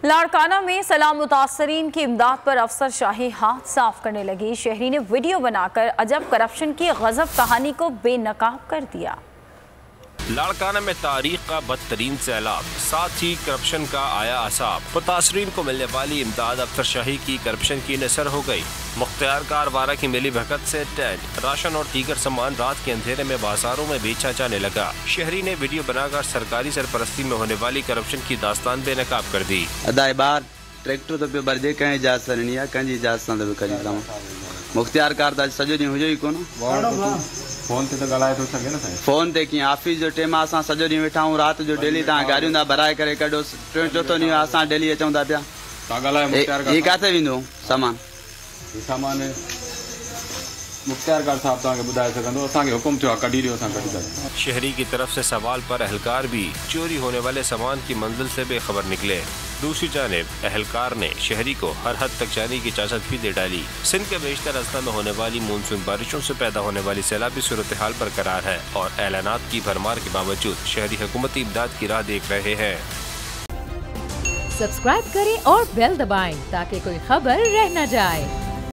लाड़काना में सैलाब मुतासरीन की इमदाद पर अफसरशाही हाथ साफ करने लगी। शहरी ने वीडियो बनाकर अजब करप्शन की गजब कहानी को बेनकाब कर दिया। लाड़काना में तारीख का बदतरीन सैलाब, साथ ही करप्शन का आया असाब। मुतासरीन को मिलने वाली इमदाद अफसरशाही की करप्शन की नसर हो गई। मुख्तियार वारा की मिली भगत से टेंट, राशन और दीगर सामान रात के अंधेरे में बाजारों में बेचा जाने लगा। शहरी ने वीडियो बनाकर सरकारी सरपरस्ती में होने वाली करप्शन की दास्तान बेनकाब कर दी। ट्रैक्टर तो पे बरजे कहीं इजाजत नहीं है, कहीं इजाजत ना तो करी जाऊं। मुख्तियार कार दा सजो दी हो जोई कोन फोन ते तो गलाए तो सके ना फोन ते की ऑफिस जो टेम असा सजो दी वेठा हूं, रात जो डेली ता गाड़ियों दा भराए करे कढो चोथो नहीं असा डेली अचंदा पिया ता गलाए मुख्तियार कार। ये काथे विंदो सामान मुख्तियार कार साहब ताके बुधाए सकंदो, असा के हुकुम थियो कढी रियो असा कढी। शहरी की तरफ से सवाल पर अहलकार भी चोरी होने वाले सामान की मंजिल से बेखबर निकले। दूसरी जानिब अहलकार ने शहरी को हर हद तक जाने की इजाजत भी दे डाली। सिंध के बेशतर अजला में होने वाली मानसून बारिशों से पैदा होने वाली सैलाबी सूरत हाल बरकरार है और ऐलानात की भरमार के बावजूद शहरी हुकूमती इमदाद की राह देख रहे हैं। सब्सक्राइब करें और बेल दबाएं ताकि कोई खबर रह न जाए।